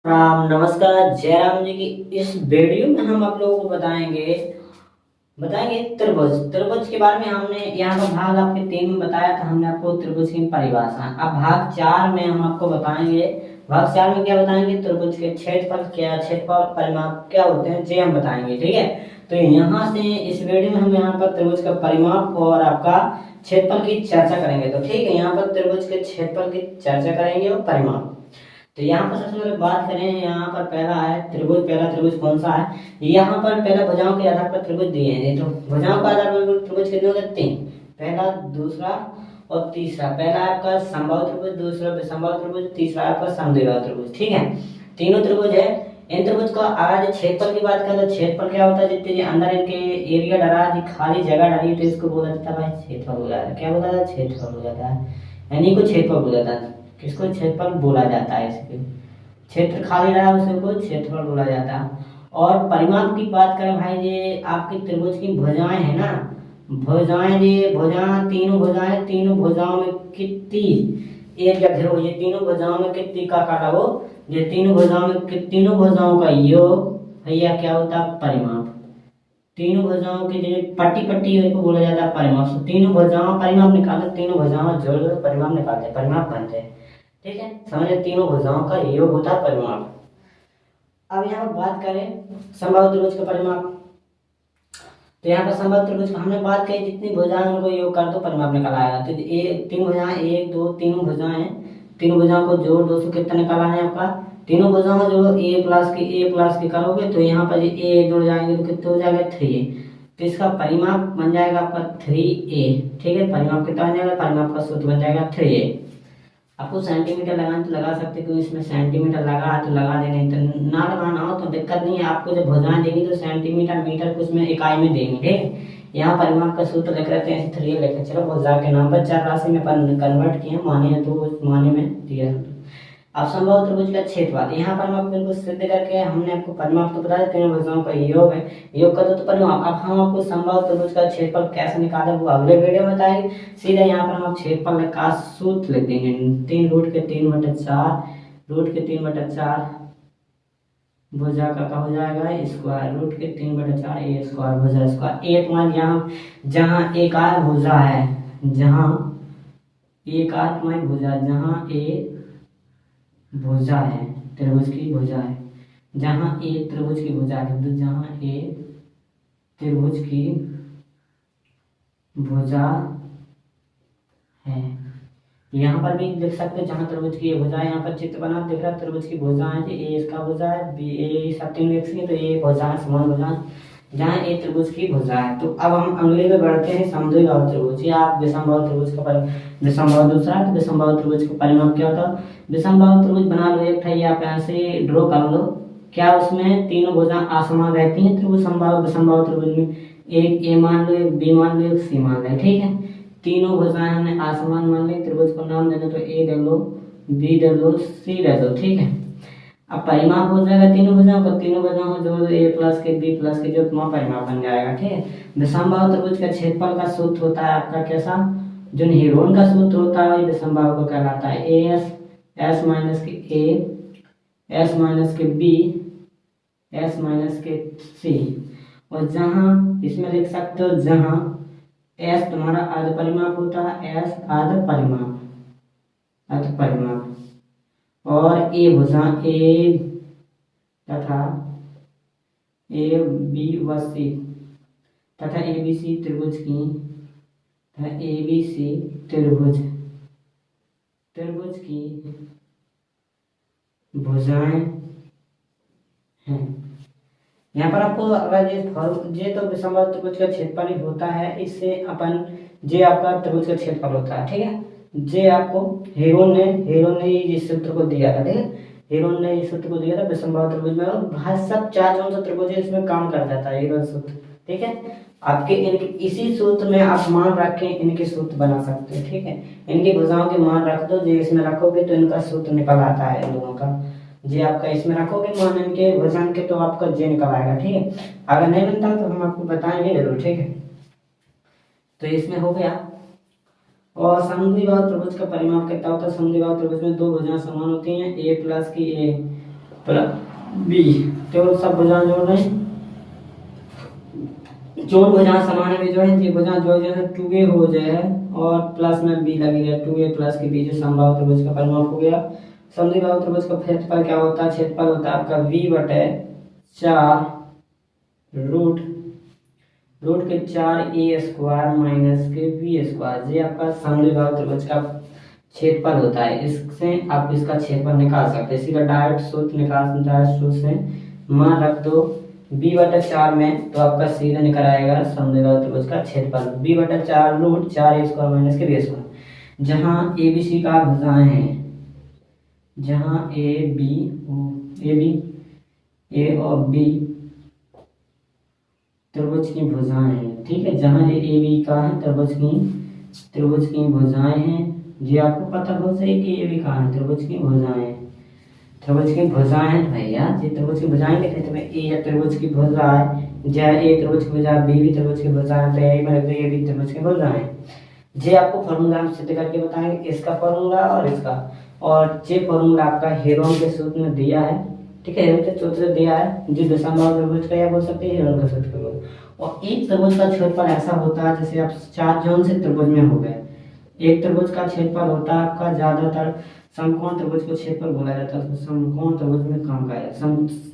राम नमस्कार। जयराम जी की इस वीडियो में हम आप लोगों को बताएंगे बताएंगे त्रिभुज। त्रिभुज के बारे में हमने यहाँ का भाग आपके 3 में बताया था। हमने आपको त्रिभुज की परिभाषा। अब भाग 4 में हम आपको बताएंगे। भाग 4 में क्या बताएंगे? त्रिभुज के क्षेत्रफल क्या, क्षेत्रफल परिमाप क्या होते हैं, ये हम बताएंगे। ठीक है, तो यहाँ से इस वीडियो में हम यहाँ पर त्रिभुज का परिमाप और आपका क्षेत्रफल की चर्चा करेंगे। तो ठीक है, यहाँ पर त्रिभुज के क्षेत्रफल की चर्चा करेंगे और परिमाप। तो यहाँ पर सबसे पहले बात करें, यहाँ पर पहला है त्रिभुज। पहला त्रिभुज कौन सा है? यहाँ पर पहला भुजाओं के आधार पर त्रिभुज दिए हैं। तो भुजाओं के आधार पर त्रिभुज कितने होते हैं? 3। पहला, दूसरा और तीसरा। पहला आपका समबाहु त्रिभुज, दूसरा विषमबाहु त्रिभुज, तीसरा आपका समद्विबाहु त्रिभुज। ठीक है, तीनों त्रिभुज है। इन त्रिभुज का अगर क्षेत्रफल की बात करें तो क्षेत्रफल क्या होता है? जितने अंदर इनके एरिया डरा है, खाली जगह डरी है, तो इसको बोला जाता है भाई क्षेत्रफल बोला जाता है। क्या बोला जाता है? क्षेत्रफल बोला जाता है, यानी को क्षेत्रफल बोला जाता है। किसको क्षेत्रफल बोला जाता है? इसके क्षेत्र खाली रहा उसे को क्षेत्रफल बोला जाता है। और परिमाप की बात करें भाई, ये आपकी त्रिभुज की भुजाएं है ना, भुजाएं, ये भुजा तीनों भुजाएं, तीनों भुजाओं में कितनी एरिया घेरो, ये तीनों भुजाओं में कितनी का काटा वो, ये तीनों भुजाओं में तीनों भुजाओं का योग भैया क्या होता है? परिमाप। तीनों भुजाओं के जो पट्टी पट्टी है को बोला जाता है परिमाप। तो तीनों भुजाओं परिमाप निकालते, तीनों भुजाओं जोड़ कर परिमाप निकालते, परिमाप बनते हैं। ठीक है, समझे? तीनों भुजाओं का योग होता है परिमाप। अब यहाँ बात करें समबाहु त्रिभुज का परिमाप। तो यहाँ पर समबाहु त्रिभुज का हमने बात की, जितनी भुजाएं उनको योग कर दो, परिमाप निकल आएगा। तो तीन भुजाएं, 1 2 तीनों भुजाएं, तीनों भुजाओं को जोड़ 200 कितना निकाला है आपका? तीनों भुजाओं जो ए प्लस की करोगे तो यहाँ पर ए जुड़ जाएंगे तो कितने हो जाएगा? 3। तो इसका परिमाप बन जाएगा आपका 3a। ठीक है, परिमाप कितना बन जाएगा? परिमाप का सूत्र बन जाएगा 3a। आपको सेंटीमीटर लगाना तो लगा सकते, क्योंकि इसमें सेंटीमीटर लगा है तो लगा देंगे, तो ना लगाना हो तो दिक्कत नहीं है। आपको जब भुजाएं देंगी तो सेंटीमीटर मीटर को उसमें इकाई में देंगे। ठीक, यहाँ परिमाप का सूत्र लिख रहे हैं 3 लिखे। चलो भुजा के नाम पर 4 राशि में कन्वर्ट किए, माने हैं तो उस माने में दिया। अब समबाहु त्रिभुज का क्षेत्रफल, यहाँ पर हम बिल्कुल सिद्ध करके हमने आपको परिमाप तो बताया, तीनों भुजाओं का योग है, योग कर दो तो परिमाप। अब हम आपको समबाहु त्रिभुज का क्षेत्रफल कैसे निकाले वो अगले वीडियो में बताएंगे। सीधा यहाँ पर हम क्षेत्रफल का सूत्र लिख देंगे, 3 रूट के 3/4, रूट के 3/4 भुजा का हो जाएगा स्क्वायर, रूट के 3/4 ए स्क्वायर, भुजा स्क्वायर। एक मान यहाँ जहाँ एक आर भुजा है, जहाँ एक आर भुजा, जहाँ ए भुजा है, त्रिभुज की भुजा है, जहाँ ए त्रिभुज की भुजा है, तो जहाँ ए त्रिभुज की भुजा है, यहाँ पर भी देख सकते हैं जहाँ त्रिभुज की भुजा है। यहाँ पर चित्र बना दिख रहा है, त्रिभुज की भुजा है, ए इसका भुजा है, बी ए सब 3 एक तो ए भुजा है, समान भुजा है, जहाँ ए त्रिभुज की भुजा है। तो अब हम अगले में बढ़ते हैं समद्विबाहु त्रिभुज या विषमबाहु त्रिभुज का विषमबाहु दूसरा है। तो विषमबाहु त्रिभुज का परिमाप क्या होता है? विषमबाहु त्रिभुज बना लो एक है, आप यहाँ से ड्रॉ कर लो। क्या उसमें तीनों भुजा असमान रहती हैं? त्रिभुज समबाहु विषमबाहु त्रिभुज में एक ए मान लो, एक बी मान लो, एक सी मान लो। ठीक है, तीनों भुजाएं हमने आसमान मान ली, त्रिभुज को नाम देना तो ए दे लो, बी दे लो, सी दे दो। ठीक है, अब परिमाप हो जाएगा तीनों भुजाओं का, तीनों भुजाओं को जोड़ दो, ए प्लस के बी प्लस के, जो तुम्हारा परिमाप बन जाएगा। ठीक है, विषमबाहु त्रिभुज का क्षेत्रफल का सूत्र होता है आपका कैसा? जो हेरोन का सूत्र होता है वही विषमबाहु को कहलाता है, ए एस, एस माइनस के ए, एस माइनस के बी, एस माइनस के सी। और जहां इसमें लिख सकते हो, जहां एस तुम्हारा अर्ध परिमाप होता है, एस अर्ध परिमाप, अर्ध परिमाप, और ए भुजा ए तथा ए बी व सी तथा ए बी सी त्रिभुज की, तथा ए बी सी त्रिभुज, त्रिभुज की भुजाएं हैं। यहाँ पर आपको अगर ये तो विषमबाहु त्रिभुज का क्षेत्रफल ही होता है, इससे अपन जे आपका त्रिभुज का क्षेत्रफल होता है। ठीक है, जे आपको हेरोन ने इस सूत्र को दिया था। ठीक है, हेरोन ने इस सूत्र को दिया था विषमबाहु त्रिभुज में, और भाई सब 4 जो त्रिभुज है इसमें काम कर जाता है हेरोन सूत्र। ठीक है, आपके इनके इसी सूत्र में आप मान रख के इनके सूत्र बना सकते हैं। ठीक है, इनकी भुजाओं के मान रख दो, जो इसमें रखोगे तो इनका सूत्र निकल आता है इन लोगों का। जे आपका इसमें रखोगे मान इनके वजन के तो आपका जे निकल आएगा। ठीक है, अगर नहीं बनता तो हम आपको बताएंगे जरूर। ठीक है, तो इसमें हो गया। और समद्विबाहु त्रिभुज का परिमाप कितना होता है? समद्विबाहु त्रिभुज में दो भुजाएं समान होती हैं, ए प्लस की ए प्लस बी, तो सब भुजाएं जोड़ रहे हैं, जोड़ भुजाएं समान है जो है, ये भुजाएं जो है 2a हो जाए और प्लस में b लगेगा, 2a प्लस के b जो समबाहु त्रिभुज का परिमाप हो गया। समद्विबाहु त्रिभुज का क्षेत्रफल क्या होता है, क्षेत्रफल होता है आपका v/4 रूट के 4a² माइनस के b², ये आपका समद्विबाहु त्रिभुज का क्षेत्रफल होता है। इससे आप इसका क्षेत्रफल निकाल सकते हैं, सीधा डायरेक्ट सूत्र से मान रख दो b/4 में, तो आपका सीधा निकल आएगा समद्विबाहु त्रिभुज का क्षेत्रफल b/4 रूट 4a² माइनस के b²। जहाँ a b c का भुजाएं हैं, जहाँ a और b त्रिभुज की भुजाएं हैं, ठीक है, जहाँ ये a b का है त्रिभुज की भुजाएं हैं, जी आपको पता हो सही कि ये भी कहाँ है, त्रिभुज की भुजाएं हैं भैया, ये त्रिभुज की भुजाएं लिख रहे थे, ए त्रिभुज की भुजा है, जहाँ ए त्रिभुज की भुजा, बी भी त्रिभुज की भुजा है, तो ये भी त्रिभुज की भुजा है। जे आपको फॉर्मूला हम सिद्ध करके बताएंगे, इसका फॉर्मूला और इसका, और जे फॉर्मूला आपका हेरोन के सूत्र में दिया है, ठीक है, हेरोन के सूत्र दिया है, जो दशमलव त्रिभुज का या बोल सकते हैं हेरोन का सूत्र। और एक त्रिभुज का क्षेत्रफल ऐसा होता है जैसे आप 4 जोन से त्रिभुज में हो गए। एक त्रिभुज का क्षेत्रफल होता है आपका, ज्यादातर समकोण त्रिभुज को क्षेत्रफल बोला जाता है, समकोण त्रिभुज में काम का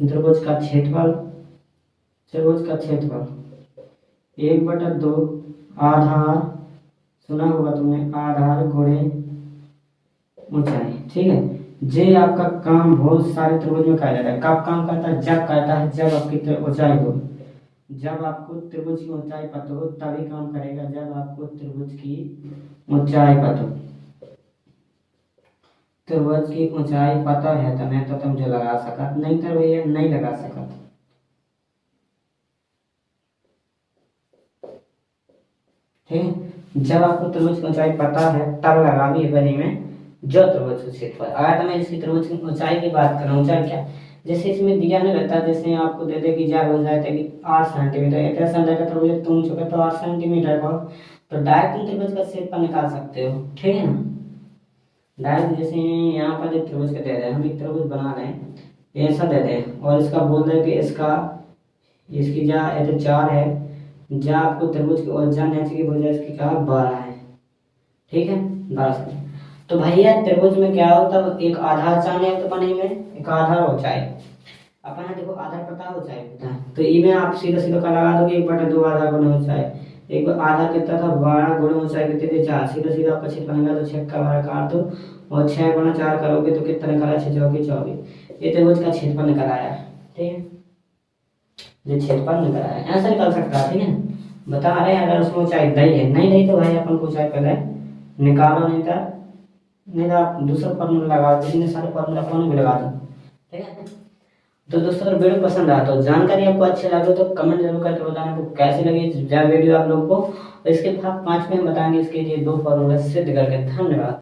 त्रिभुज का क्षेत्रफल 1/2 आधार, सुना होगा तुमने, आधार गुणे ऊंचाई, ठीक है। जे आपका काम बहुत सारे त्रिभुज में किया जाता है, कब काम करता है, जब करता है जब आपकी ऊंचाई हो, जब आपको त्रिभुज की ऊंचाई पता हो तभी काम करेगा, जब आपको त्रिभुज की ऊंचाई पता हो, त्रिभुज की ऊंचाई पता है तो मैं तो तुम जो लगा सकत, नहीं तो भैया नहीं लगा सकत, ठीक। जब आपको त्रिभुज की ऊंचाई पता है तब लगा भी बनी में जो त्रिभुज का क्षेत्रफल। अगर मैं इसकी त्रिभुज की ऊंचाई की बात करूं, ऊंचाई क्या, जैसे इसमें दिया नहीं रहता, जैसे आपको दे दे कि जा हो जाए कि 8 सेंटीमीटर, इतना सेंटीमीटर त्रिभुज तुम चुके तो 8 सेंटीमीटर का, तो डायरेक्ट तुम त्रिभुज का क्षेत्रफल निकाल सकते हो, ठीक है ना। डायरेक्ट जैसे यहाँ पर एक त्रिभुज का दे रहे हैं, हम एक त्रिभुज बना रहे हैं, ऐसा दे दें और इसका बोल रहे कि इसकी जा 4 है, जा आपको त्रिभुज की और जा नीचे की भुजा इसकी क्या 12 है, ठीक है, 12। तो भैया त्रिभुज में क्या होता है, एक आधार चाहिए तो बने में एक आधार ऊंचाई, अपन देखो आधार पता ऊंचाई होता है, तो इनमें आप सीधा का लगा दोगे 1/2 आधार गुना ऊंचाई, एक आधार कितना था 12 गुना ऊंचाई कितने थे 4, सीधा आपका 6 बनेगा, तो 6 का 12 काट दो और 6 गुना 4 करोगे तो कितना निकला, 6 चौके 24, ये त्रिभुज का क्षेत्रफल निकल आया, ठीक है, ये क्षेत्रफल निकल आया, ऐसा निकल सकता है, ठीक है। बता रहे हैं अगर उसमें ऊंचाई नहीं रही तो भाई अपन को ऊंचाई पहले निकालो, नहीं तो आप दूसरा फॉर्मूला लगा दो, इतने सारे फॉर्मूला अपन भी लगा दो, ठीक है। तो दोस्तों अगर वीडियो पसंद आया तो जानकारी आपको अच्छी लगे तो कमेंट जरूर करके बताना आपको कैसी लगी वीडियो आप लोगों को। इसके बाद 5 में हम बताएंगे इसके लिए 2 फॉर्मूला सिद्ध करके। धन्यवाद।